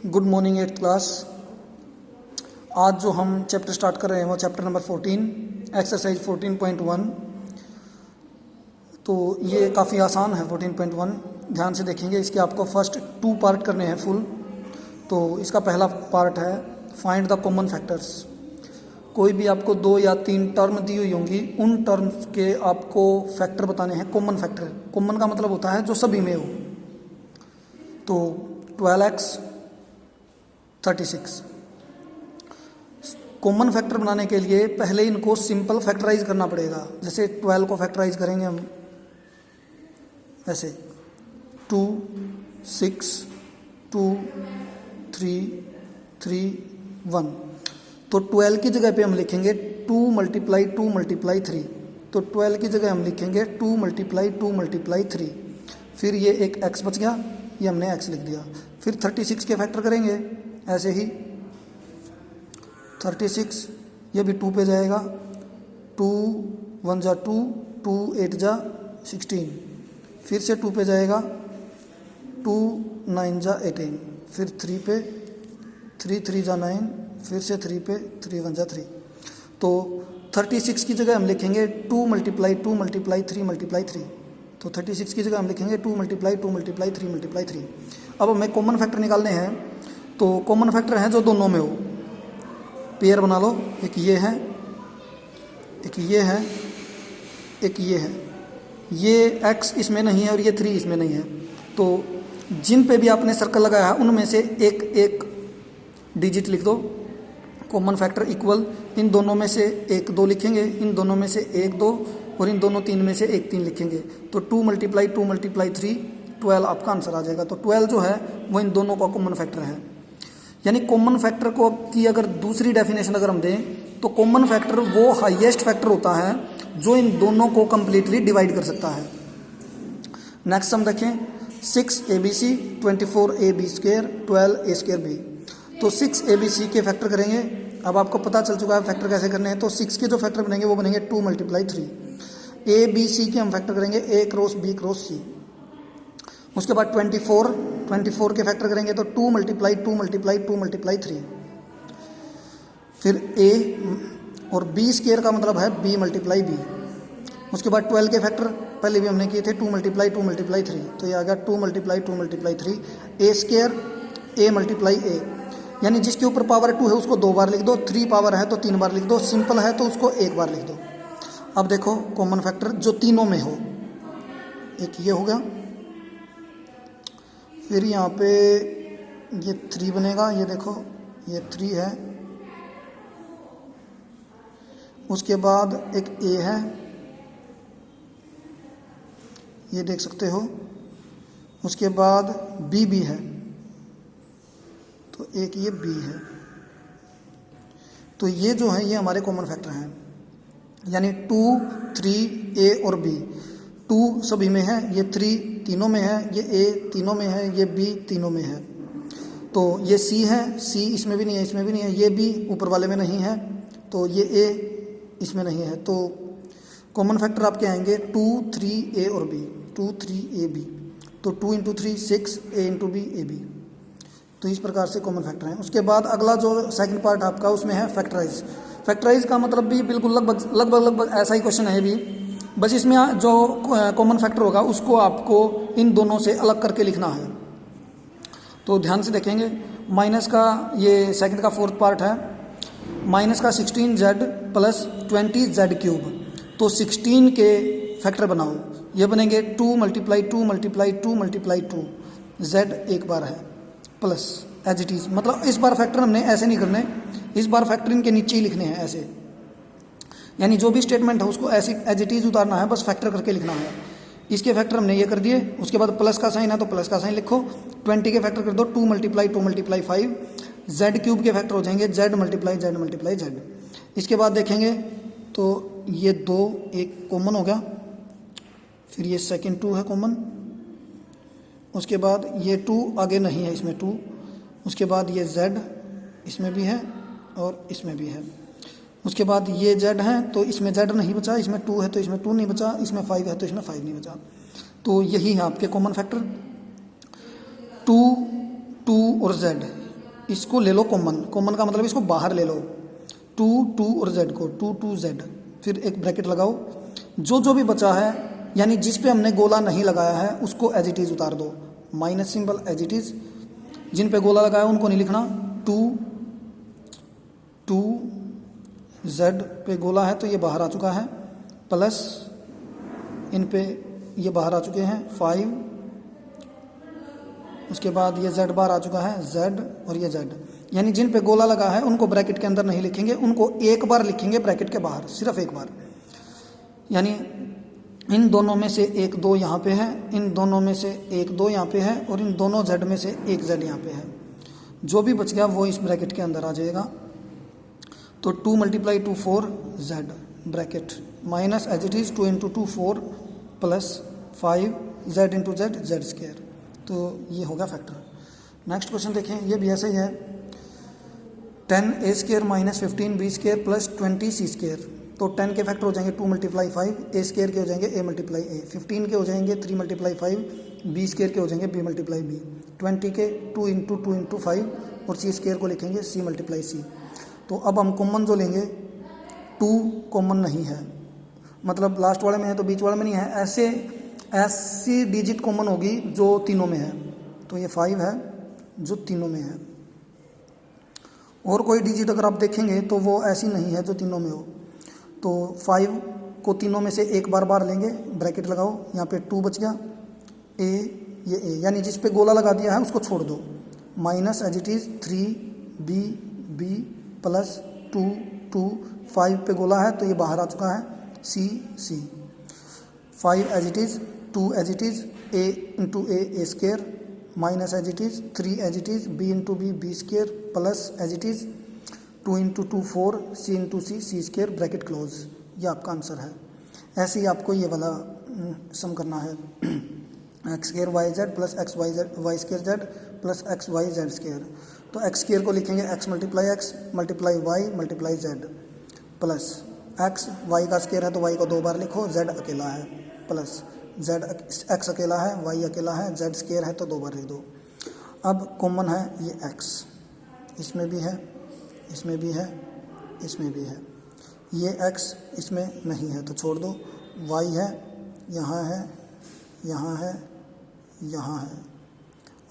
Good morning 8th class. आज जो हम चैप्टर स्टार्ट कर रहे हैं वो चैप्टर नंबर 14 एक्सरसाइज 14.1। तो ये काफ़ी आसान है 14.1, ध्यान से देखेंगे। इसके आपको फर्स्ट 2 पार्ट करने हैं फुल। तो इसका पहला पार्ट है फाइंड द कॉमन फैक्टर्स। कोई भी आपको 2 या 3 टर्म दी हुई होंगी, उन टर्म्स के आपको फैक्टर बताने हैं, कॉमन फैक्टर। कॉमन का मतलब होता है जो सभी में हो। तो 12x 36। कॉमन फैक्टर बनाने के लिए पहले इनको सिंपल फैक्टराइज करना पड़ेगा। जैसे 12 को फैक्टराइज करेंगे हम ऐसे 2 6 2 3 3 1। तो 12 की जगह पे हम लिखेंगे 2 × 2 × 3। तो 12 की जगह हम लिखेंगे 2 × 2 × 3। फिर ये एक x बच गया, ये हमने x लिख दिया। फिर 36 के फैक्टर करेंगे ऐसे ही 36, ये भी 2 पे जाएगा। 2 1 जा 2, 2 8 जा 16। फिर से 2 पे जाएगा, 2 9 जा 18। फिर 3 पे, 3 3 जा 9। फिर से 3 पे, 3 1 जा 3। तो 36 की जगह हम लिखेंगे 2 × 2 × 3 × 3। तो 36 की जगह हम लिखेंगे 2 × 2 × 3 × 3। अब हमें कॉमन फैक्टर निकालने हैं। तो कॉमन फैक्टर हैं जो दोनों में हो। पेयर बना लो, एक ये है, एक ये है, एक ये है। ये x इसमें नहीं है और ये 3 इसमें नहीं है। तो जिन पे भी आपने सर्कल लगाया है उनमें से एक एक डिजिट लिख दो। कॉमन फैक्टर इक्वल, इन दोनों में से 1 2 लिखेंगे, इन दोनों में से 1 2 और इन दोनों 3 में से 1 3 लिखेंगे। तो 2 × 2 × 3 12 आपका आंसर आ जाएगा। तो 12 जो है वो इन दोनों का कॉमन फैक्टर है। यानी कॉमन फैक्टर को की अगर दूसरी डेफिनेशन अगर हम दें तो कॉमन फैक्टर वो हाईएस्ट फैक्टर होता है जो इन दोनों को कंप्लीटली डिवाइड कर सकता है। नेक्स्ट हम देखें 6abc 24ab² 12a²b। तो 6abc के फैक्टर करेंगे। अब आपको पता चल चुका है फैक्टर कैसे करने हैं। तो 6 के जो फैक्टर बनेंगे वो बनेंगे 2 × 3। abc के हम फैक्टर करेंगे a × b × c। उसके बाद 24 के फैक्टर करेंगे तो 2 × 2 × 2 × 3। फिर a और b² का मतलब है b × b। उसके बाद 12 के फैक्टर पहले भी हमने किए थे 2 × 2 × 3। तो ये आ गया 2 × 2 × 3 a² a × a। यानी जिसके ऊपर पावर 2 है उसको 2 बार लिख दो, 3 पावर है तो 3 बार लिख दो, सिंपल है तो उसको 1 बार लिख दो। अब देखो कॉमन फैक्टर जो तीनों में हो, एक ये हो गया। फिर यहाँ पे ये 3 बनेगा, ये देखो ये 3 है। उसके बाद एक a है, ये देख सकते हो। उसके बाद b भी है, तो एक ये b है। तो ये जो है ये हमारे कॉमन फैक्टर हैं। यानी 2 3 a और b। 2 सभी में है, ये 3 तीनों में है, ये a तीनों में है, ये b तीनों में है। तो ये c है, c इसमें भी नहीं है, इसमें भी नहीं है। ये b ऊपर वाले में नहीं है, तो ये a इसमें नहीं है। तो कॉमन फैक्टर आपके आएंगे 2 3 a और b, 2 3 a b। तो 2 × 3 6 a × b a b। तो इस प्रकार से कॉमन फैक्टर हैं। उसके बाद अगला जो सेकंड पार्ट आपका उसमें है फैक्टराइज। फैक्टराइज का मतलब भी बिल्कुल लगभग ऐसा ही क्वेश्चन है भी, बस इसमें जो कॉमन फैक्टर होगा उसको आपको इन दोनों से अलग करके लिखना है। तो ध्यान से देखेंगे। माइनस का ये सेकंड का 4th पार्ट है। माइनस का 16z + 20z³। तो 16 के फैक्टर बनाओ, ये बनेंगे 2 × 2 × 2 × 2। z एक बार है प्लस एज इट इज। मतलब इस बार फैक्टर हमने ऐसे नहीं करने, इस बार फैक्टर इनके नीचे ही लिखने हैं ऐसे। यानी जो भी स्टेटमेंट है उसको ऐसे एज इट इज उतारना है, बस फैक्टर करके लिखना है। इसके फैक्टर हमने ये कर दिए। उसके बाद प्लस का साइन है तो प्लस का साइन लिखो। 20 के फैक्टर कर दो 2 × 2 × 5। z³ के फैक्टर हो जाएंगे z × z। इसके बाद देखेंगे तो ये 2 एक कॉमन हो गया। फिर ये सेकंड 2 है कॉमन। उसके बाद ये 2 आगे नहीं है, इसमें 2। उसके बाद ये z इसमें भी है और इसमें भी है। उसके बाद ये z है तो इसमें z नहीं बचा, इसमें 2 है तो इसमें 2 नहीं बचा, इसमें 5 है तो इसमें 5 नहीं बचा। तो यही है आपके कॉमन फैक्टर 2, 2 और z। इसको ले लो कॉमन, कॉमन का मतलब इसको बाहर ले लो, 2 और z को 2z, फिर एक ब्रैकेट लगाओ, जो भी बचा है यानी जिस पे हमने गोला नहीं लगाया है उसको एज इट इज़ उतार दो, minus symbol as it is, जिन पे गोला लगाया उनको नहीं लिखना, 2z पे गोला है तो ये बाहर आ चुका है, प्लस इन पे ये बाहर आ चुके हैं 5, उसके बाद ये z बार आ चुका है, z और ये z, यानी जिन पे गोला लगा है उनको ब्रैकेट के अंदर नहीं लिखेंगे, उनको एक बार लिखेंगे ब्रैकेट के बाहर, सिर्फ एक बार। यानी इन दोनों में से एक 2 यहाँ पे है, इन दोनों में से एक 2 यहाँ पे है, और इन दोनों z में से एक z यहाँ पे है। जो भी बच गया वो इस ब्रैकेट के अंदर आ जाएगा। तो 2 × 2 4z bracket minus as it is 2 × 2 4 plus 5z × z z²। तो ये होगा फैक्टर। नेक्स्ट क्वेश्चन देखें, ये भी ऐसा ही है, 10a² - 15b² प्लस 20c²। तो 10 के फैक्टर हो जाएंगे 2 × 5, a² के हो जाएंगे a × a, 15 के हो जाएंगे 3 × 5, b² के हो जाएंगे b × b, 20 के 2 × 2 × 5 और c² को लिखेंगे c × c। तो अब हम कॉमन जो लेंगे, 2 कॉमन नहीं है, मतलब लास्ट वाले में है तो बीच वाले में नहीं है, ऐसी डिजिट कॉमन होगी जो तीनों में है। तो ये 5 है जो तीनों में है, और कोई डिजिट अगर आप देखेंगे तो वो ऐसी नहीं है जो तीनों में हो। तो 5 को तीनों में से एक बार लेंगे, ब्रैकेट लगाओ, यहाँ पे 2 बच गया, ये a, यानी जिस पे गोला लगा दिया है उसको छोड़ दो, minus as it is 3b plus 2 5 पे गोला है तो ये बाहर आ चुका है, c 5 as it is, 2 as it is, a × a² minus as it is, 3 as it is, b × b² plus as it is 2 × 2 4 c × c² bracket close. ये आपका आंसर है। ऐसे ही आपको ये वाला सम करना है, x² yz plus y² z plus xyz²। तो x² को लिखेंगे x × x × y × z plus x y का स्क्वायर है तो y को 2 बार लिखो, z अकेला है, प्लस x अकेला है, y अकेला है, z² है तो 2 बार लिख दो। अब कॉमन है ये x, इसमें भी है, इसमें भी है, इसमें भी है, ये x इसमें नहीं है तो छोड़ दो, y है, यहाँ है, यहाँ है, यहाँ है,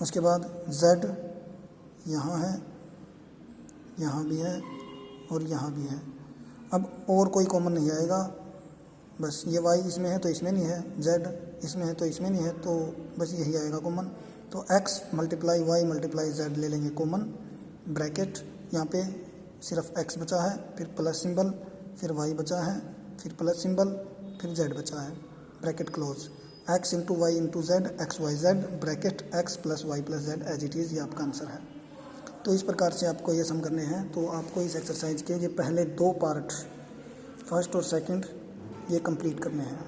उसके बाद z यहाँ है, यहाँ भी है और यहाँ भी है। अब और कोई कॉमन नहीं आएगा, बस ये y इसमें है तो इसमें नहीं है, z इसमें है तो इसमें नहीं है, तो बस यही आएगा कॉमन। तो x × y × z ले लेंगे कॉमन, ब्रैकेट यहाँ पे सिर्फ x बचा है, फिर प्लस सिंबल, फिर y बचा है, फिर प्लस सिंबल, फिर z बचा है, bracket close, x × y × z xyz bracket x + y + z as it is. ये आपका आंसर है। तो इस प्रकार से आपको ये सम करने हैं। तो आपको इस एक्सरसाइज के ये पहले 2 पार्ट, फर्स्ट और सेकंड, ये कंप्लीट करने हैं।